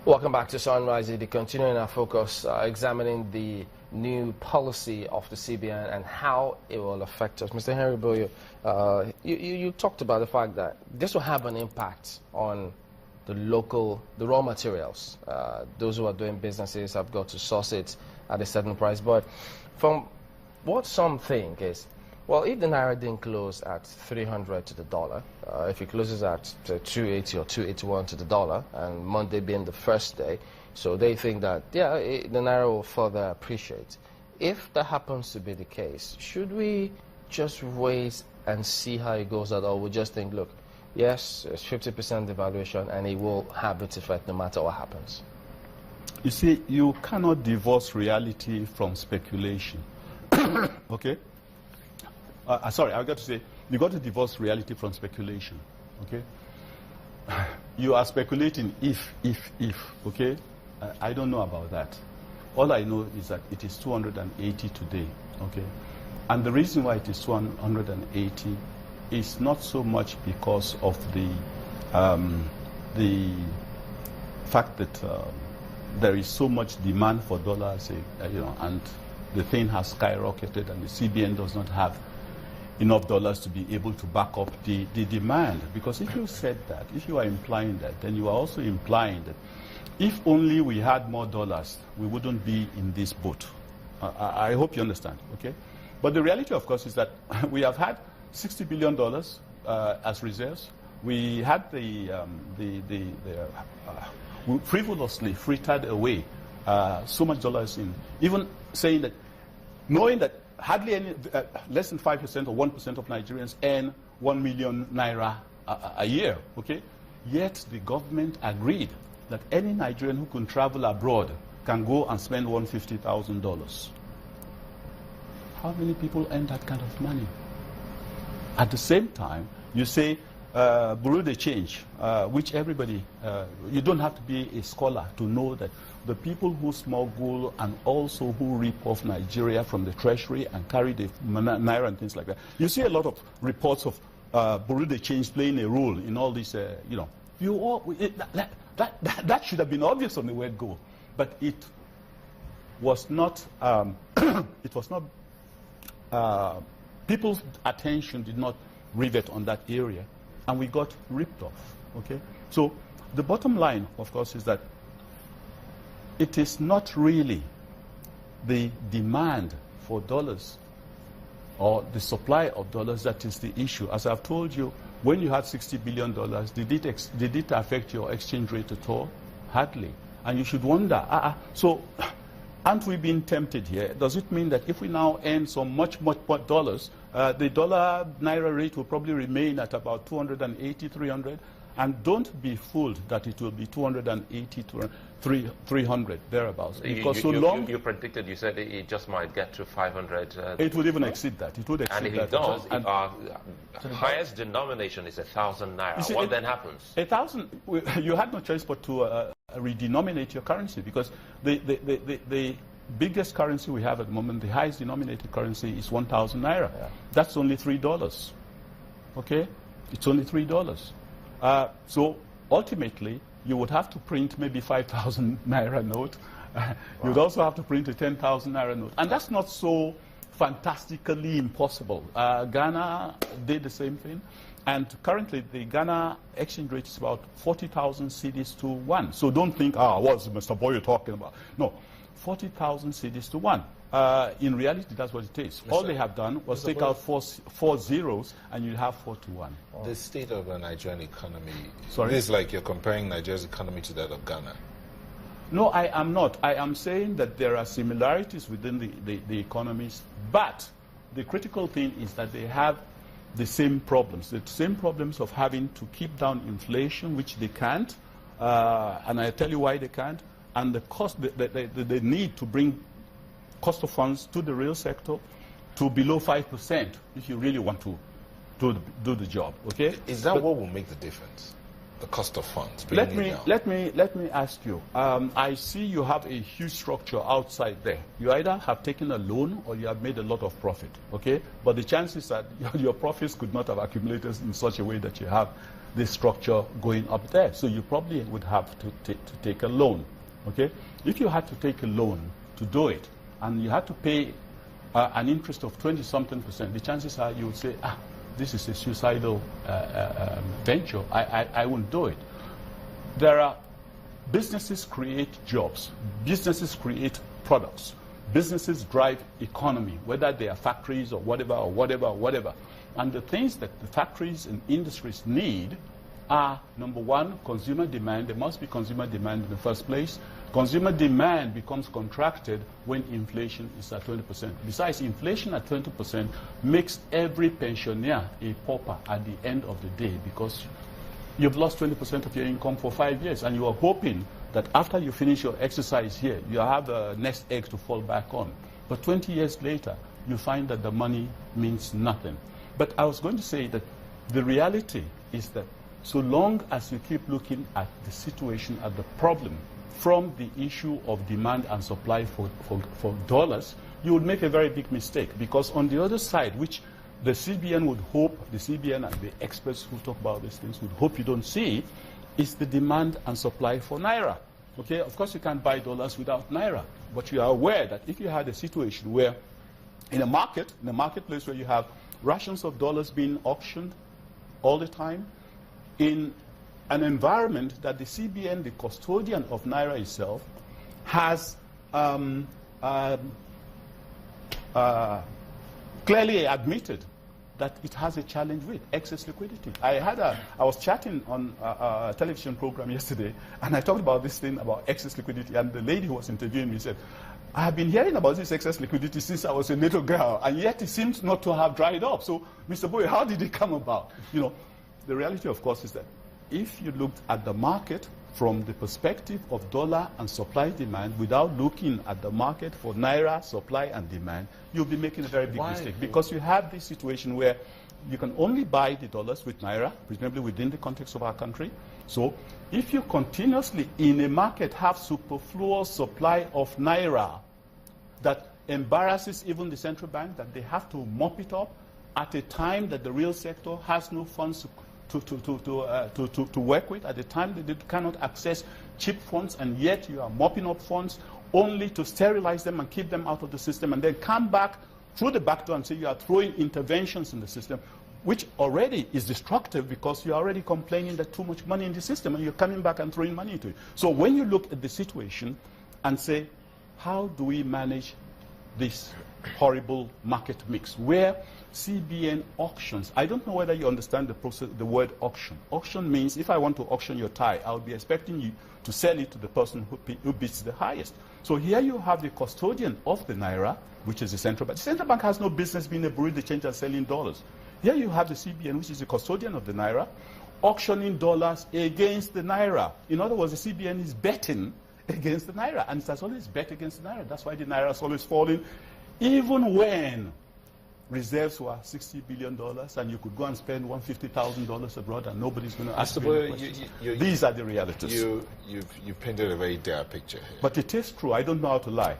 Welcome back to Sunrise. Continuing our focus, examining the new policy of the CBN and how it will affect us. Mr. Henry Boyo, you talked about the fact that this will have an impact on the raw materials. Those who are doing businesses have got to source it at a certain price. But from what some think is, well, if the Naira didn't close at 300 to the dollar, if it closes at say, 280 or 281 to the dollar, and Monday being the first day, so they think that, yeah, the Naira will further appreciate. If that happens to be the case, should we just wait and see how it goes out, or we just think, look, yes, it's 50% devaluation, and it will have its effect no matter what happens? You see, you cannot divorce reality from speculation. Okay? Sorry, I got to say, you got to divorce reality from speculation, okay? You are speculating if, okay? I don't know about that. All I know is that it is 280 today, okay? And the reason why it is 280 is not so much because of the fact that there is so much demand for dollars, and the thing has skyrocketed, and the CBN does not have enough dollars to be able to back up the demand. Because if you said that, if you are implying that, then you are also implying that if only we had more dollars, we wouldn't be in this boat. I hope you understand, okay? But the reality, of course, is that we have had $60 billion as reserves. We had we frivolously frittered away so much dollars in, even saying that, knowing that hardly any, less than 5% or 1% of Nigerians earn 1 million naira a year, okay? Yet the government agreed that any Nigerian who can travel abroad can go and spend $150,000. How many people earn that kind of money? At the same time, you say, Bureau de change, which everybody, you don't have to be a scholar to know that the people who smuggle and also who rip off Nigeria from the treasury and carry the Naira and things like that. You see a lot of reports of Bureau de change playing a role in all this, that should have been obvious on the word go. But it was not, people's attention did not rivet on that area, and we got ripped off, okay? So the bottom line, of course, is that it is not really the demand for dollars or the supply of dollars that is the issue. As I've told you, when you had $60 billion, did it affect your exchange rate at all? Hardly. And you should wonder, so aren't we being tempted here? Does it mean that if we now earn so much dollars, the dollar Naira rate will probably remain at about 280, 300? And don't be fooled that it will be 280 to 300, therehiabest. Because you predicted, you said it just might get to 500. It would even exceed that. It would exceed that. And if it does, if our highest denomination is 1,000 naira, see, what then happens? 1,000, you had no choice but to redenominate your currency, because the biggest currency we have at the moment, the highest denominated currency, is 1,000 naira. Yeah. That's only $3. Okay? It's only $3. So ultimately, you would have to print maybe 5,000 naira note. You would also have to print a 10,000 naira note. And that's not so fantastically impossible. Ghana did the same thing. And currently, the Ghana exchange rate is about 40,000 cedis to 1. So don't think, what's Mr. Boyo talking about? No, 40,000 cedis to 1. In reality, that's what it is. All they have done was take out four zeros, and you have 4 to 1. The state of the Nigerian economy, Sorry? It's like you're comparing Nigeria's economy to that of Ghana. No, I am not. I am saying that there are similarities within the economies, but the critical thing is that they have the same problems of having to keep down inflation, which they can't, and I'll tell you why they can't, and the cost, the need to bring cost of funds to the real sector to below 5% if you really want to do the job. Okay? Is that what will make the difference? The cost of funds. Let me ask you. I see you have a huge structure outside there. You either have taken a loan or you have made a lot of profit. Okay? But the chances that your profits could not have accumulated in such a way that you have the structure going up there. So you probably would have to take a loan. Okay? If you had to take a loan to do it, and you had to pay an interest of 20-something%, the chances are you would say, this is a suicidal venture. I won't do it. Businesses create jobs. Businesses create products. Businesses drive economy, whether they are factories or whatever. And the things that the factories and industries need are, number one, consumer demand. There must be consumer demand in the first place. Consumer demand becomes contracted when inflation is at 20%. Besides, inflation at 20% makes every pensioner a pauper at the end of the day, because you've lost 20% of your income for 5 years, and you are hoping that after you finish your exercise here, you have a nest egg to fall back on. But 20 years later, you find that the money means nothing. But I was going to say that the reality is that so long as you keep looking at the situation, at the problem, from the issue of demand and supply for dollars, you would make a very big mistake. Because on the other side, which the CBN would hope, the CBN and the experts who talk about these things would hope you don't see, is the demand and supply for Naira. Okay, of course you can't buy dollars without Naira, but you are aware that if you had a situation where in a marketplace where you have rations of dollars being auctioned all the time, in an environment that the CBN, the custodian of Naira itself, has clearly admitted that it has a challenge with excess liquidity. I was chatting on a television program yesterday, and I talked about this thing about excess liquidity, and the lady who was interviewing me said, I have been hearing about this excess liquidity since I was a little girl, and yet it seems not to have dried up. So, Mr. Boyo, how did it come about? You know, the reality, of course, is that if you looked at the market from the perspective of dollar and supply demand without looking at the market for Naira supply and demand, you'll be making a very big mistake, because you have this situation where you can only buy the dollars with Naira, presumably within the context of our country. So if you continuously in a market have superfluous supply of Naira that embarrasses even the central bank, that they have to mop it up at a time that the real sector has no funds to work with, at the time that they cannot access cheap funds, and yet you are mopping up funds only to sterilize them and keep them out of the system, and then come back through the back door and say you are throwing interventions in the system, which already is destructive because you are already complaining that too much money in the system, and you're coming back and throwing money into it. So when you look at the situation and say, how do we manage this horrible market mix where CBN auctions? I don't know whether you understand the process, the word auction. Auction means if I want to auction your tie, I'll be expecting you to sell it to the person who bids the highest. So here you have the custodian of the Naira, which is the central bank. The central bank has no business being a bureau de change and selling dollars. Here you have the CBN, which is the custodian of the Naira, auctioning dollars against the Naira. In other words, the CBN is betting against the Naira, and it has always bet against the Naira. That's why the Naira is always falling, even when reserves were $60 billion, and you could go and spend $150,000 abroad, and nobody's going to ask you any questions. These are the realities. You've painted a very dire picture here. But it is true. I don't know how to lie.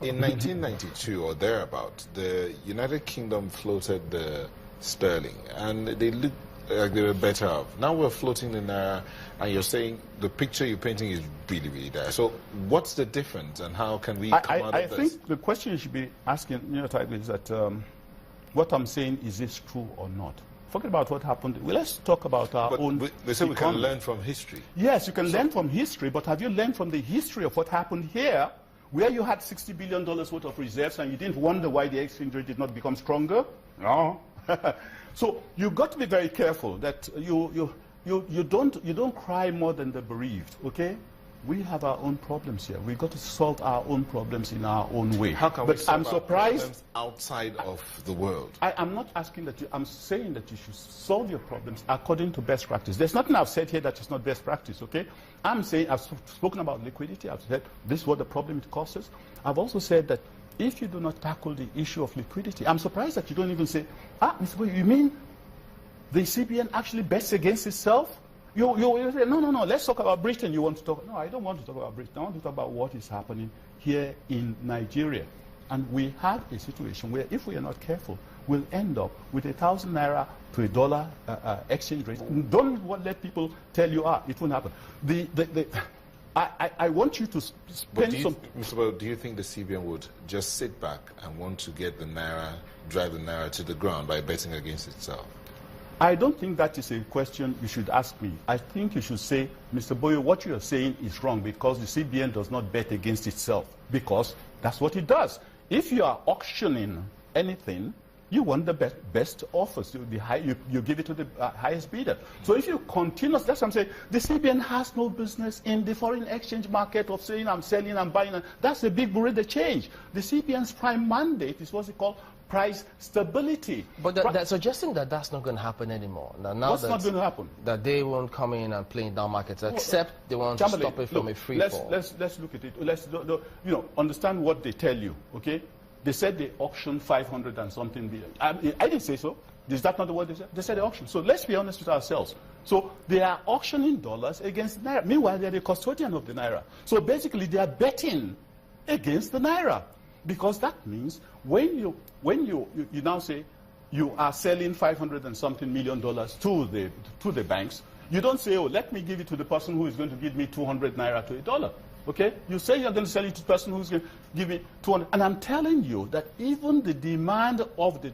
In 1992 or thereabout, the United Kingdom floated the sterling, and they looked like they were better off. Now we're floating the Naira, and you're saying the picture you're painting is really, really dire. So what's the difference, and how can we come out of this? I think the question you should be asking, is that what I'm saying, is this true or not? Forget about what happened. Well, let's talk about our own They say we can learn from history. Yes, you can learn from history, but have you learned from the history of what happened here, where you had $60 billion worth of reserves and you didn't wonder why the exchange rate did not become stronger? No. So you've got to be very careful that you don't cry more than the bereaved, okay? We have our own problems here. We've got to solve our own problems in our own way. How can we solve our problems outside of the world? I'm not asking that I'm saying that you should solve your problems according to best practice. There's nothing I've said here that is not best practice, okay? I'm saying, I've spoken about liquidity. I've said this is what the problem it causes. I've also said that if you do not tackle the issue of liquidity, I'm surprised that you don't even say, Mr. Boyo, you mean the CBN actually bets against itself? You say, no, let's talk about Britain. You want to talk? No, I don't want to talk about Britain. I want to talk about what is happening here in Nigeria. And we have a situation where if we are not careful, will end up with 1,000 naira to a dollar exchange rate. Don't let people tell you, it won't happen. I want you to spend some... Mr. Boyo, do you think the CBN would just sit back and want to get the naira, drive the naira to the ground by betting against itself? I don't think that is a question you should ask me. I think you should say, Mr. Boyo, what you are saying is wrong because the CBN does not bet against itself, because that's what it does. If you are auctioning anything, you want the best offers. You give it to the highest bidder. So if you continuously, that's what I'm saying, the CBN has no business in the foreign exchange market of saying I'm selling, I'm buying. That's a big burrito change. The CBN's prime mandate is what's it called? Price stability. But they're suggesting that that's not going to happen anymore. Now what's not going to happen? That they won't come in and play in down markets, except they want to stop it from a free fall. Let's look at it. Let's understand what they tell you. Okay, they said they auctioned 500 and something billion. I didn't say so. Is that not the word they said? They said they auctioned. So let's be honest with ourselves. So they are auctioning dollars against naira. Meanwhile, they're the custodian of the naira. So basically, they are betting against the naira. Because that means when you now say you are selling 500 and something million dollars to the banks, you don't say, oh, let me give it to the person who is going to give me 200 naira to a dollar. Okay? You say you're going to sell it to the person who's going to give me 200. And I'm telling you that even the demand of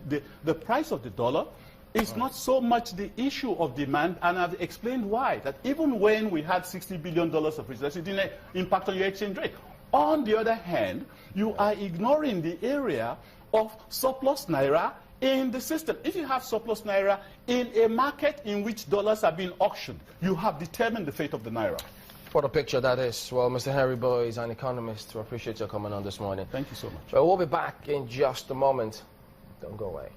the price of the dollar is not so much the issue of demand, and I've explained why. That even when we had $60 billion of reserves, it didn't impact on your exchange rate. On the other hand, you are ignoring the area of surplus naira in the system. If you have surplus naira in a market in which dollars are being auctioned, you have determined the fate of the naira. What a picture that is. Well, Mr. Henry Boyo is an economist. We appreciate your coming on this morning. Thank you so much. Well, we'll be back in just a moment. Don't go away.